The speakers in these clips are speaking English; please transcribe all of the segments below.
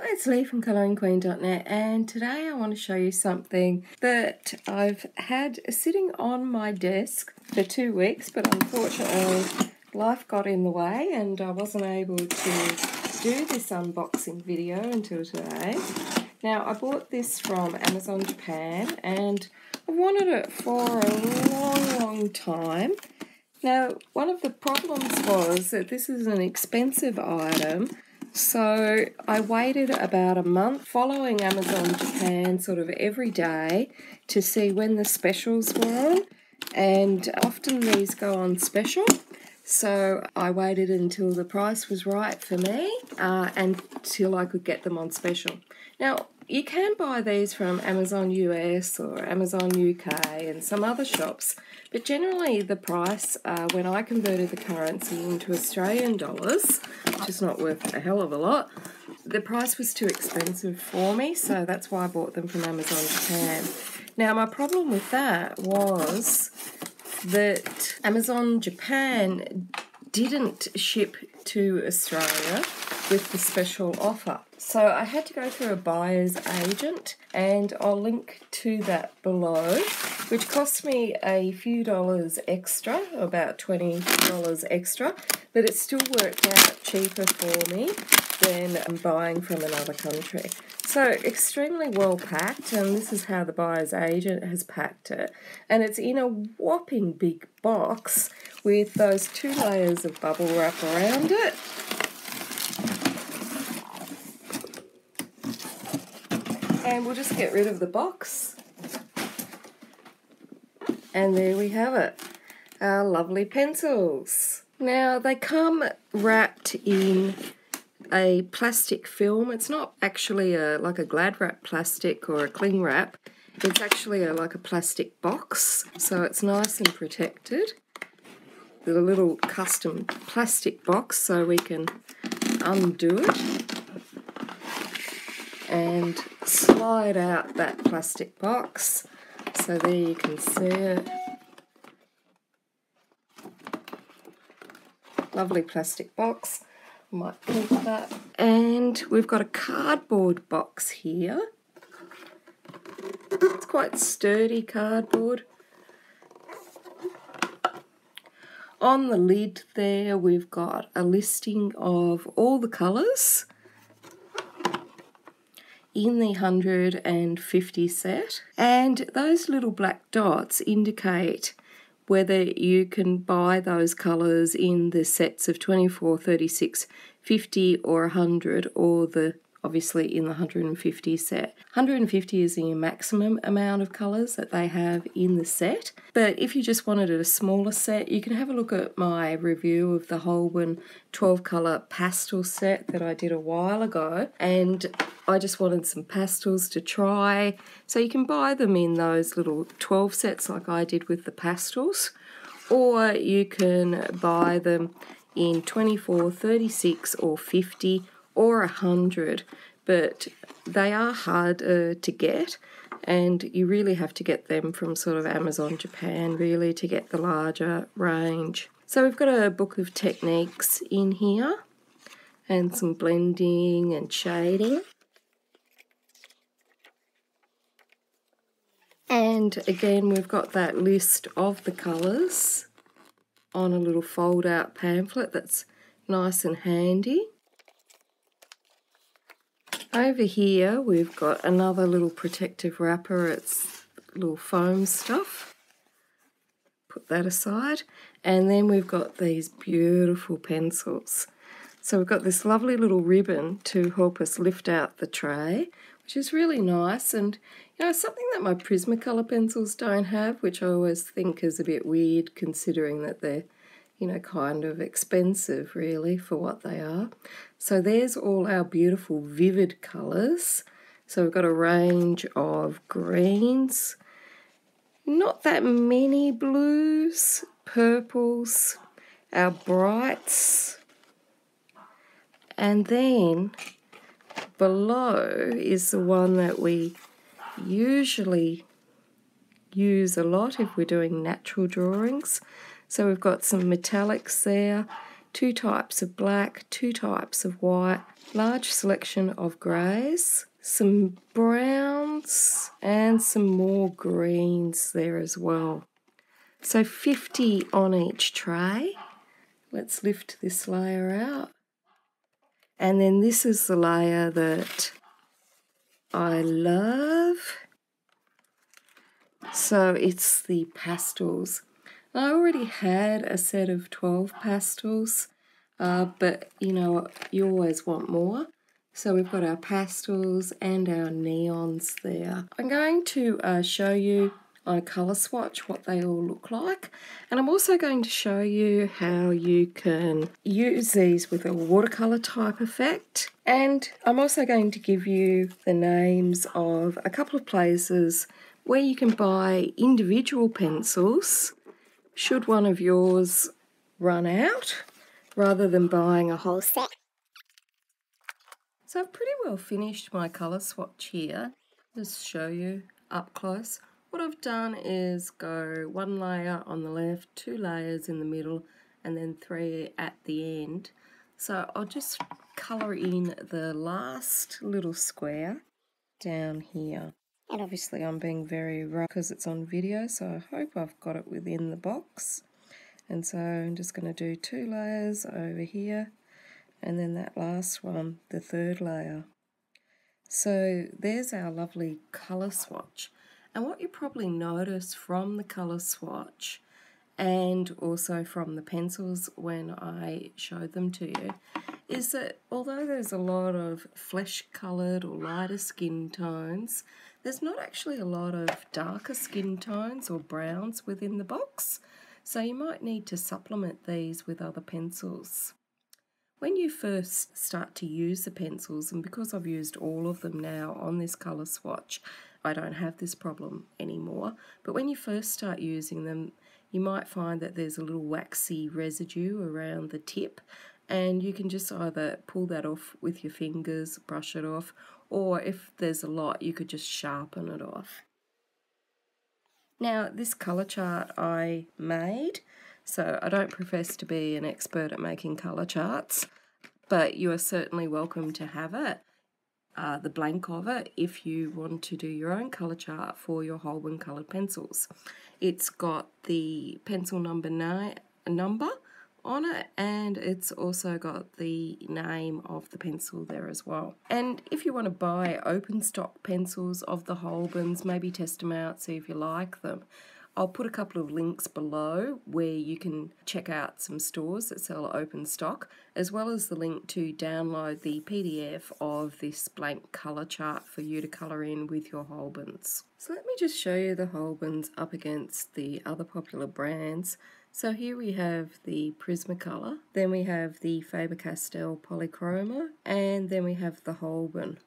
Hi, it's Lee from ColouringQueen.net, and today I want to show you something that I've had sitting on my desk for 2 weeks, but unfortunately life got in the way and I wasn't able to do this unboxing video until today. Now, I bought this from Amazon Japan and I've wanted it for a long time. Now, one of the problems was that this is an expensive item, so I waited about a month following Amazon Japan sort of every day to see when the specials were on, and often these go on special. So I waited until the price was right for me until I could get them on special. Now, you can buy these from Amazon US or Amazon UK and some other shops, but generally the price, when I converted the currency into Australian dollars, which is not worth a hell of a lot, the price was too expensive for me, so that's why I bought them from Amazon Japan. Now, my problem with that was that Amazon Japan didn't ship to Australia with the special offer. So I had to go through a buyer's agent, and I'll link to that below, which cost me a few dollars extra, about $20 extra, but it still worked out cheaper for me than buying from another country. So extremely well packed, and this is how the buyer's agent has packed it. And it's in a whopping big box with those 2 layers of bubble wrap around it. And we'll just get rid of the box. And there we have it, our lovely pencils. Now, they come wrapped in a plastic film. It's not actually like a Glad wrap plastic or a cling wrap. It's actually like a plastic box, so it's nice and protected. With a little custom plastic box so we can undo it and slide out that plastic box. So there you can see it. Lovely plastic box. Might keep that. And we've got a cardboard box here. It's quite sturdy cardboard. On the lid there we've got a listing of all the colours in the 150 set, and those little black dots indicate whether you can buy those colours in the sets of 24, 36, 50 or 100, or obviously in the 150 set. 150 is the maximum amount of colours that they have in the set, but if you just wanted a smaller set, you can have a look at my review of the Holbein 12 colour pastel set that I did a while ago, and I just wanted some pastels to try. So you can buy them in those little 12 sets like I did with the pastels, or you can buy them in 24, 36 or 50 or 100, but they are hard to get, and you really have to get them from sort of Amazon Japan really to get the larger range. So we've got a book of techniques in here and some blending and shading. And again, we've got that list of the colours on a little fold-out pamphlet that's nice and handy. Over here, we've got another little protective wrapper. It's little foam stuff. Put that aside. And then we've got these beautiful pencils. So we've got this lovely little ribbon to help us lift out the tray, which is really nice, and you know, something that my Prismacolor pencils don't have, which I always think is a bit weird considering that they're, you know, kind of expensive really for what they are. So there's all our beautiful vivid colours. So we've got a range of greens, not that many blues, purples, our brights, and then below is the one that we usually use a lot if we're doing natural drawings. So we've got some metallics there, 2 types of black, 2 types of white, large selection of greys, some browns and some more greens there as well. So 50 on each tray. Let's lift this layer out. And then this is the layer that I love. So it's the pastels. I already had a set of 12 pastels, but you know, you always want more. So we've got our pastels and our neons there. I'm going to show you on a colour swatch what they all look like, and I'm also going to show you how you can use these with a watercolour type effect, and I'm also going to give you the names of a couple of places where you can buy individual pencils should one of yours run out, rather than buying a whole set. So I've pretty well finished my colour swatch here. Just show you up close. What I've done is go 1 layer on the left, 2 layers in the middle, and then 3 at the end. So I'll just colour in the last little square down here. And obviously I'm being very rough because it's on video, so I hope I've got it within the box. And so I'm just going to do 2 layers over here, and then that last one, the 3rd layer. So there's our lovely colour swatch. And what you probably notice from the colour swatch, and also from the pencils when I showed them to you, is that although there's a lot of flesh coloured or lighter skin tones, there's not actually a lot of darker skin tones or browns within the box. So you might need to supplement these with other pencils. When you first start to use the pencils, and because I've used all of them now on this colour swatch, I don't have this problem anymore, but when you first start using them, you might find that there's a little waxy residue around the tip, and you can just either pull that off with your fingers, brush it off, or if there's a lot, you could just sharpen it off. Now, this colour chart I made, so I don't profess to be an expert at making colour charts, but you are certainly welcome to have it, the blank of it, if you want to do your own colour chart for your Holbein coloured pencils. It's got the pencil number on it, and it's also got the name of the pencil there as well. And if you want to buy open stock pencils of the Holbeins, maybe test them out, see if you like them, I'll put a couple of links below where you can check out some stores that sell open stock, as well as the link to download the PDF of this blank colour chart for you to colour in with your Holbeins. So let me just show you the Holbeins up against the other popular brands. So here we have the Prismacolor, then we have the Faber-Castell Polychroma, and then we have the Holbein.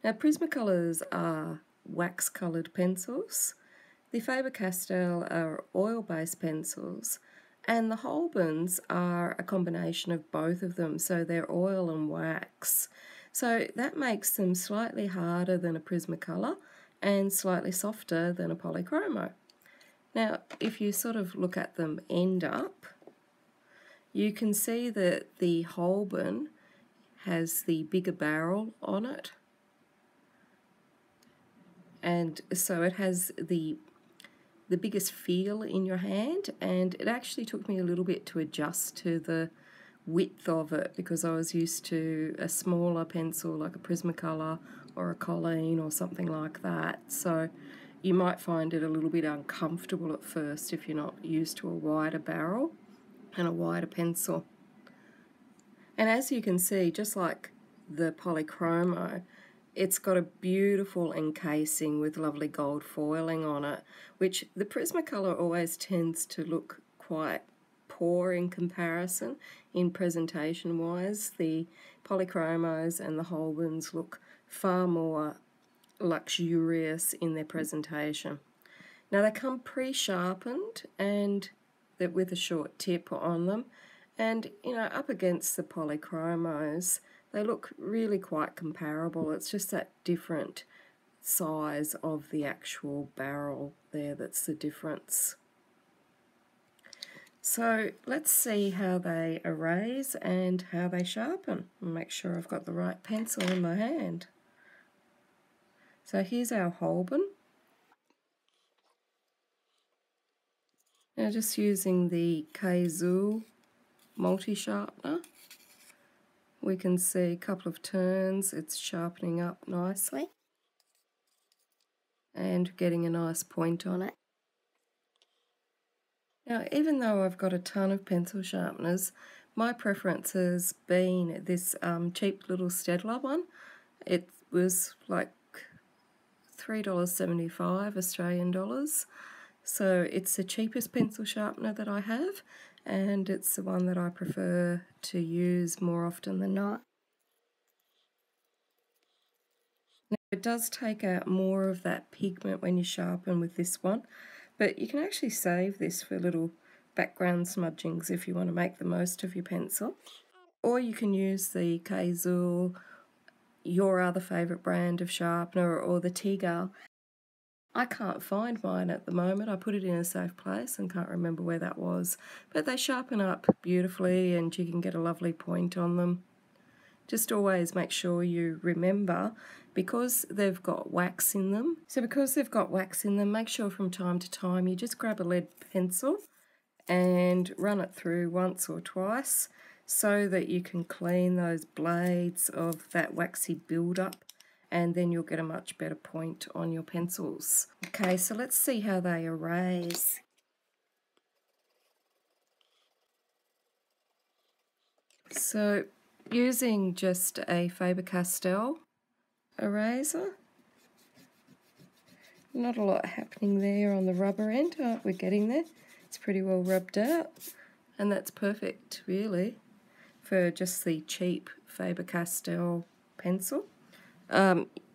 Now Prismacolors are wax coloured pencils, the Faber-Castell are oil-based pencils, and the Holbeins are a combination of both of them, so they're oil and wax. So that makes them slightly harder than a Prismacolor and slightly softer than a Polychroma. Now, if you sort of look at them end up, you can see that the Holbein has the bigger barrel on it, and so it has the biggest feel in your hand, and it actually took me a little bit to adjust to the width of it because I was used to a smaller pencil like a Prismacolor or a Colleen or something like that. So you might find it a little bit uncomfortable at first if you're not used to a wider barrel and a wider pencil. And as you can see, just like the Polychroma, it's got a beautiful encasing with lovely gold foiling on it, which the Prismacolor always tends to look quite poor in comparison in presentation wise. The Polychromos and the Holbeins look far more luxurious in their presentation. Now they come pre-sharpened and they're with a short tip on them, and you know, up against the Polychromos they look really quite comparable. It's just that different size of the actual barrel there that's the difference. So let's see how they erase and how they sharpen. Make sure I've got the right pencil in my hand. So here's our Holbein. Now just using the K-Zool multi-sharpener, we can see a couple of turns, it's sharpening up nicely and getting a nice point on it. Now, even though I've got a ton of pencil sharpeners, my preference has been this cheap little Staedtler one. It was like $3.75 Australian dollars. So it's the cheapest pencil sharpener that I have, and it's the one that I prefer to use more often than not. Now, it does take out more of that pigment when you sharpen with this one, but you can actually save this for little background smudgings if you want to make the most of your pencil. Or you can use the K-Zool, your other favourite brand of sharpener, or the Teagle. I can't find mine at the moment. I put it in a safe place and can't remember where that was. But they sharpen up beautifully and you can get a lovely point on them. Just always make sure you remember, because they've got wax in them. So because they've got wax in them, make sure from time to time you just grab a lead pencil and run it through once or twice so that you can clean those blades of that waxy buildup, and then you'll get a much better point on your pencils. Okay, so let's see how they erase. So using just a Faber-Castell eraser, not a lot happening there on the rubber end. Oh, we're getting there. It's pretty well rubbed out, and that's perfect really for just the cheap Faber-Castell pencil.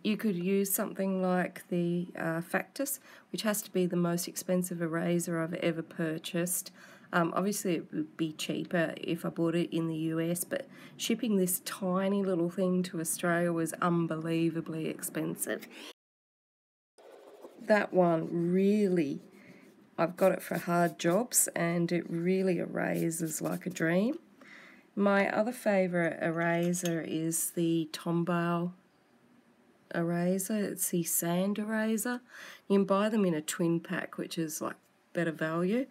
You could use something like the Factus, which has to be the most expensive eraser I've ever purchased. Obviously it would be cheaper if I bought it in the US, but shipping this tiny little thing to Australia was unbelievably expensive. That one really, I've got it for hard jobs and it really erases like a dream. My other favourite eraser is the Tombow eraser. It's the sand eraser. You can buy them in a twin pack, which is like better value,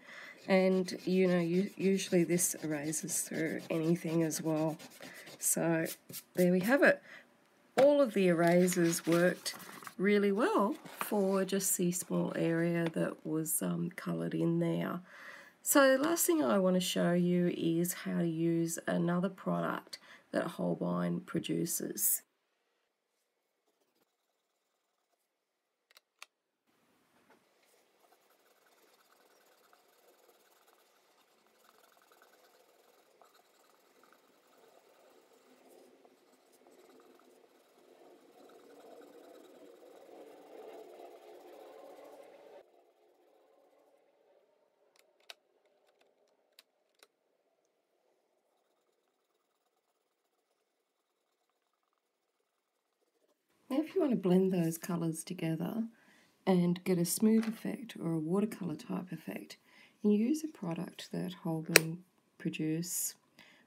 and you know, usually this erases through anything as well. So there we have it. All of the erasers worked really well for just the small area that was coloured in there. So the last thing I want to show you is how to use another product that Holbein produces. Now if you want to blend those colours together and get a smooth effect or a watercolour type effect, you use a product that Holbein produce,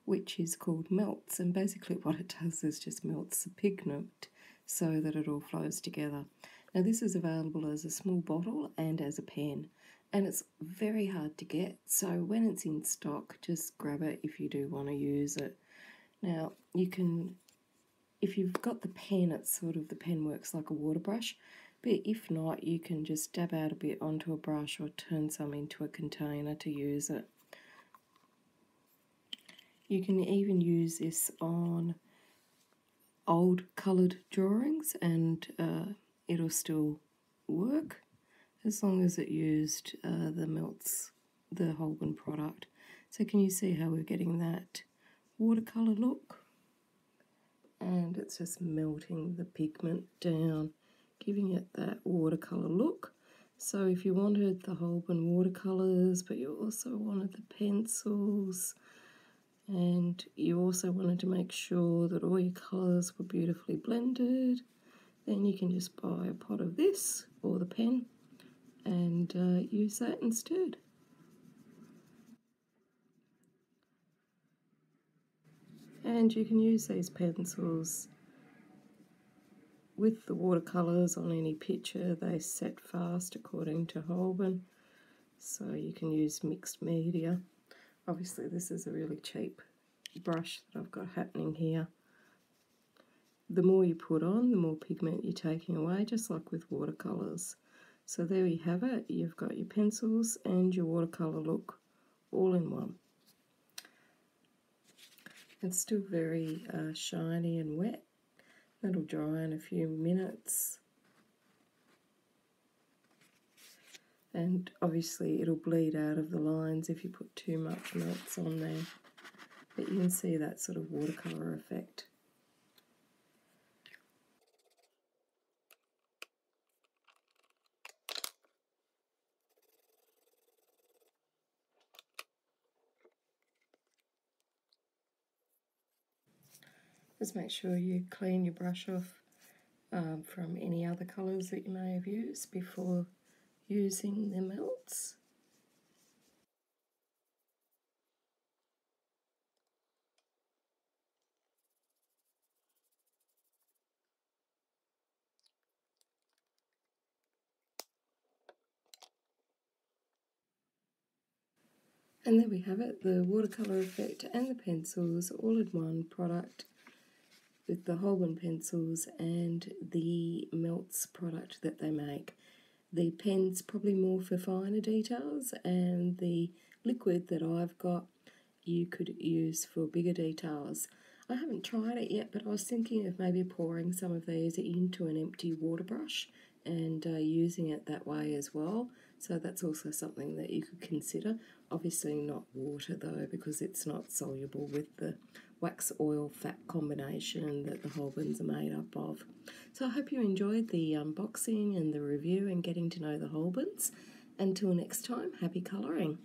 which is called Melts, and basically what it does is just melts the pigment so that it all flows together. Now this is available as a small bottle and as a pen, and it's very hard to get, so when it's in stock just grab it if you do want to use it. Now you can, if you've got the pen, it's sort of, the pen works like a water brush, but if not, you can just dab out a bit onto a brush or turn some into a container to use it. You can even use this on old coloured drawings and it'll still work as long as it used the Melts, the Holbein product. So can you see how we're getting that watercolour look? And it's just melting the pigment down, giving it that watercolour look. So if you wanted the Holbein watercolours, but you also wanted the pencils, and you also wanted to make sure that all your colours were beautifully blended, then you can just buy a pot of this or the pen and use that instead. And you can use these pencils with the watercolours on any picture. They set fast according to Holbein, so you can use mixed media. Obviously this is a really cheap brush that I've got happening here. The more you put on, the more pigment you're taking away, just like with watercolours. So there you have it. You've got your pencils and your watercolour look all in one. It's still very shiny and wet. That'll dry in a few minutes. And obviously it'll bleed out of the lines if you put too much melts on there. But you can see that sort of watercolour effect. Just make sure you clean your brush off from any other colours that you may have used before using the melts. And there we have it, the Watercolor Effect and the pencils all in one product, with the Holbein pencils and the melts product that they make. The pen's probably more for finer details, and the liquid that I've got you could use for bigger details. I haven't tried it yet, but I was thinking of maybe pouring some of these into an empty water brush and using it that way as well. So that's also something that you could consider. Obviously not water though, because it's not soluble with the wax oil fat combination that the Holbeins are made up of. So I hope you enjoyed the unboxing and the review and getting to know the Holbeins. Until next time, happy colouring.